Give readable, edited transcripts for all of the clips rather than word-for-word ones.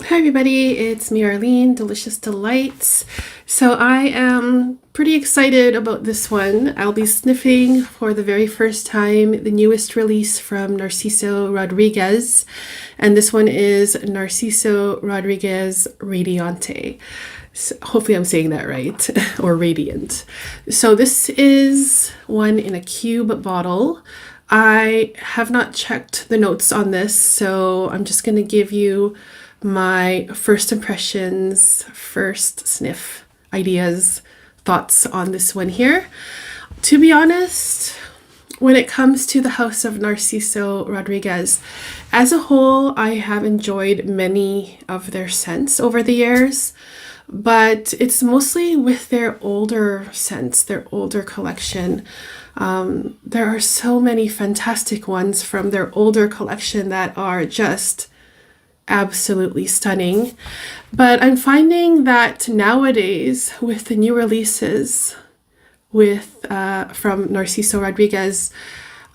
Hi everybody, it's me Arlene, Delicious Delights. So I am pretty excited about this one. I'll be sniffing for the very first time the newest release from Narciso Rodriguez, and this one is Narciso Rodriguez Radiante. So hopefully I'm saying that right, or Radiant. So this is one in a cube bottle. I have not checked the notes on this, so I'm just going to give you my first impressions, first sniff ideas, thoughts on this one here. To be honest, when it comes to the House of Narciso Rodriguez, as a whole, I have enjoyed many of their scents over the years, but it's mostly with their older scents, their older collection. There are so many fantastic ones from their older collection that are just absolutely stunning. But I'm finding that nowadays with the new releases from Narciso Rodriguez,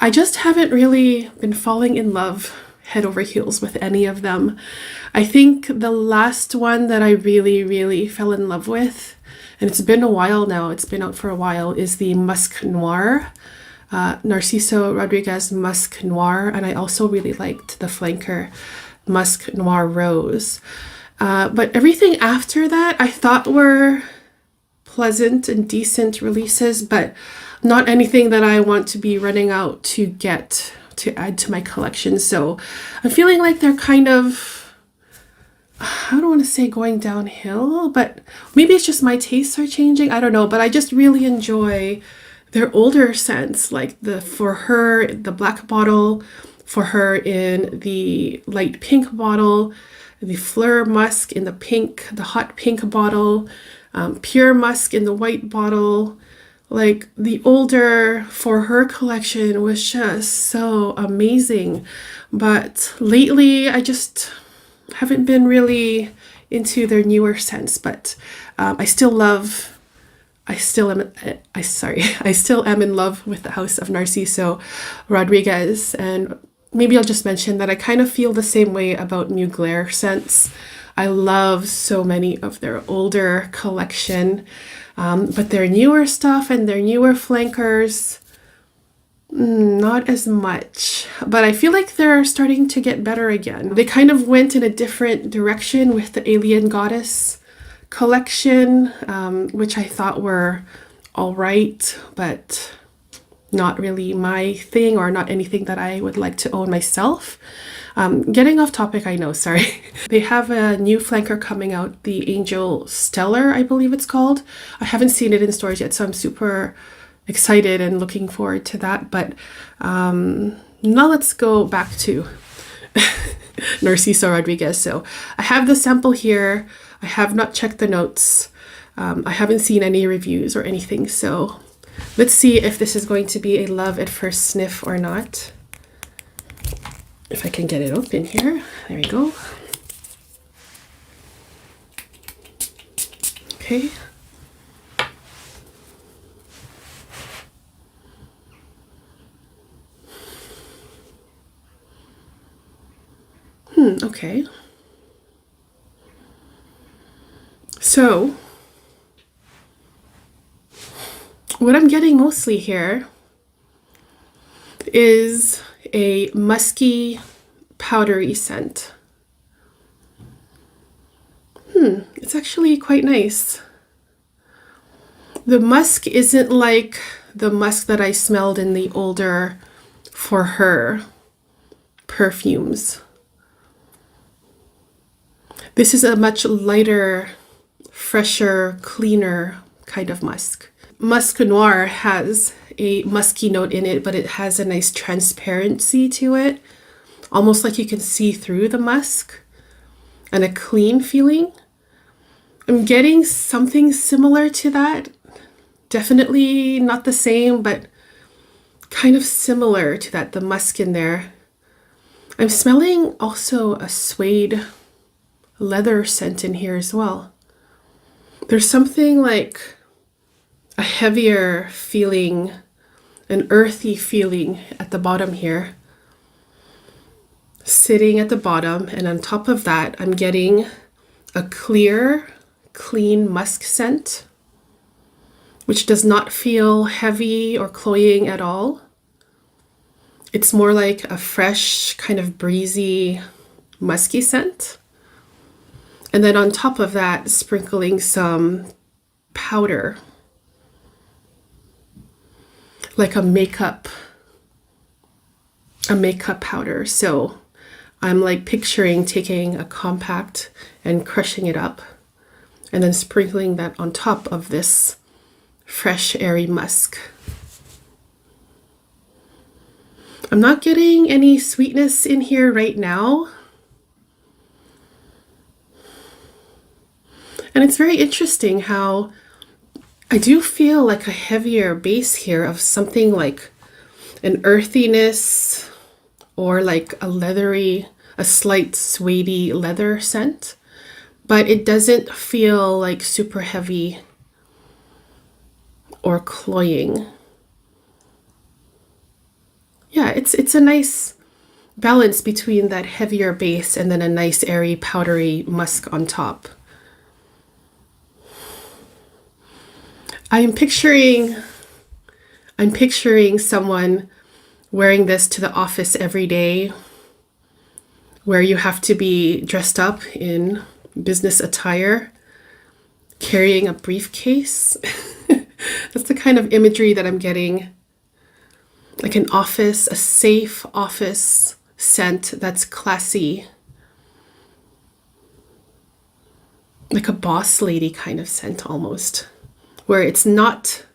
I just haven't really been falling in love head over heels with any of them. I think the last one that I really fell in love with, and it's been a while now, it's been out for a while, is the Musk Noir. Narciso Rodriguez Musk Noir, and I also really liked the flanker Musk Noir Rose. But everything after that I thought were pleasant and decent releases, but not anything that I want to be running out to get to add to my collection. So I'm feeling like they're kind of, I don't want to say going downhill, but maybe it's just my tastes are changing. I don't know, but I just really enjoy their older scents, like for her, the black bottle, for her in the light pink bottle, the Fleur Musk in the pink, the hot pink bottle, Pure Musk in the white bottle. Like the older For Her collection was just so amazing. But lately I just haven't been really into their newer scents, but I still am in love with the House of Narciso Rodriguez. And maybe I'll just mention that I kind of feel the same way about Mugler scents. I love so many of their older collection, but their newer stuff and their newer flankers, not as much. But I feel like they're starting to get better again. They kind of went in a different direction with the Alien Goddess collection, which I thought were all right, but not really my thing, or not anything that I would like to own myself. Getting off topic, I know, sorry. They have a new flanker coming out, the Angel Stellar, I believe it's called. I haven't seen it in stores yet, so I'm super excited and looking forward to that. But now let's go back to Narciso Rodriguez. So I have the sample here. I have not checked the notes. I haven't seen any reviews or anything, so let's see if this is going to be a love at first sniff or not. If I can get it open here. There we go. Okay. Okay. So what I'm getting mostly here is a musky, powdery scent. It's actually quite nice. The musk isn't like the musk that I smelled in the older For Her perfumes. This is a much lighter, fresher, cleaner kind of musk. Musk Noir has a musky note in it, but it has a nice transparency to it, almost like you can see through the musk, and a clean feeling. I'm getting something similar to that. Definitely not the same, but kind of similar to that, the musk in there. I'm smelling also a suede leather scent in here as well. There's something like a heavier feeling, an earthy feeling at the bottom here. sitting at the bottom, and on top of that, I'm getting a clear, clean musk scent, which does not feel heavy or cloying at all. It's more like a fresh, kind of breezy, musky scent. And then on top of that, sprinkling some powder, like a makeup powder. So I'm like picturing taking a compact and crushing it up and then sprinkling that on top of this fresh, airy musk. I'm not getting any sweetness in here right now. And it's very interesting how I do feel like a heavier base here of something like an earthiness or like a slight suede leather scent, but it doesn't feel like super heavy or cloying. Yeah, it's a nice balance between that heavier base and then a nice airy powdery musk on top. I'm picturing someone wearing this to the office every day, where you have to be dressed up in business attire, carrying a briefcase. That's the kind of imagery that I'm getting. Like an office, a safe office scent that's classy. Like a boss lady kind of scent almost, where it's not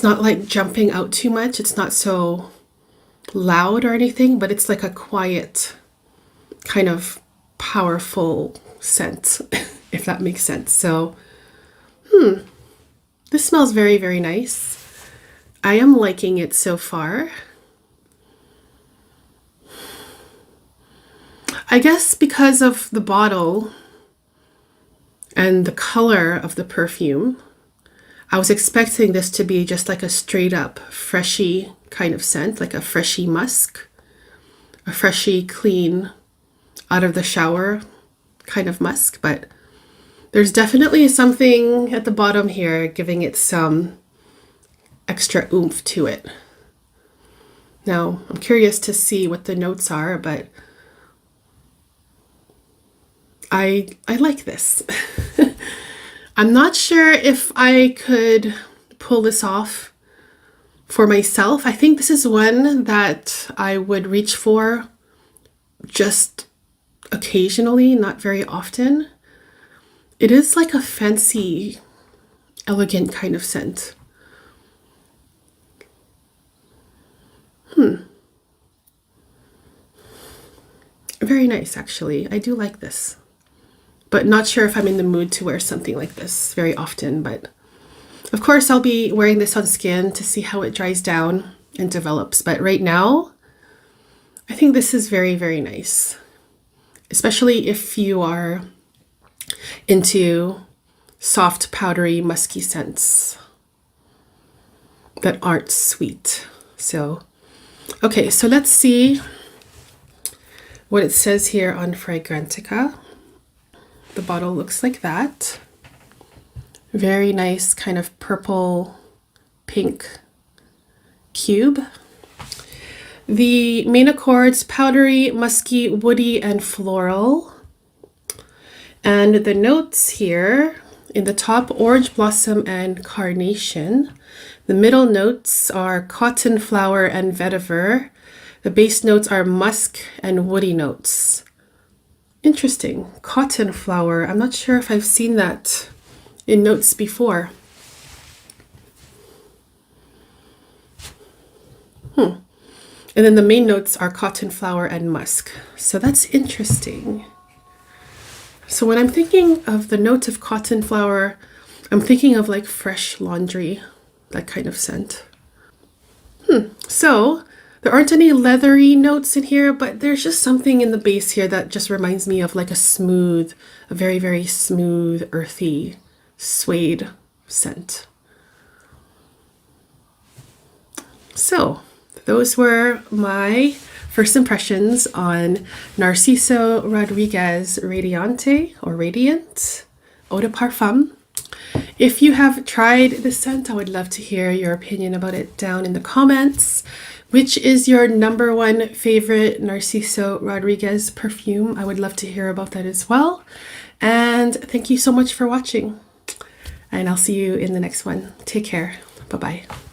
like jumping out too much. It's not so loud or anything, but it's like a quiet, kind of powerful scent, if that makes sense. So, this smells very, very nice. I am liking it so far. I guess because of the bottle and the color of the perfume, I was expecting this to be just like a straight up freshy kind of scent, like a freshy musk, a freshy, clean, out of the shower kind of musk, but there's definitely something at the bottom here giving it some extra oomph to it. Now, I'm curious to see what the notes are, but I like this. I'm not sure if I could pull this off for myself. I think this is one that I would reach for just occasionally, not very often. It is like a fancy, elegant kind of scent. Very nice, actually. I do like this. But not sure if I'm in the mood to wear something like this very often. But of course, I'll be wearing this on skin to see how it dries down and develops. But right now, I think this is very, very nice. Especially if you are into soft, powdery, musky scents that aren't sweet. So, okay, so let's see what it says here on Fragrantica. The bottle looks like that. Very nice kind of purple pink cube. The main accords, powdery, musky, woody, and floral. And the notes here, in the top, orange blossom and carnation. The middle notes are cotton flower and vetiver. The base notes are musk and woody notes. Interesting. Cotton flower. I'm not sure if I've seen that in notes before. And then the main notes are cotton flower and musk. So that's interesting. So when I'm thinking of the notes of cotton flower, I'm thinking of like fresh laundry, that kind of scent. So there aren't any leathery notes in here, but there's just something in the base here that just reminds me of like a very, very smooth, earthy suede scent. So those were my first impressions on Narciso Rodriguez Radiante or Radiant Eau de Parfum. If you have tried this scent, I would love to hear your opinion about it down in the comments. Which is your number one favorite Narciso Rodriguez perfume? I would love to hear about that as well. And thank you so much for watching. And I'll see you in the next one. Take care. Bye-bye.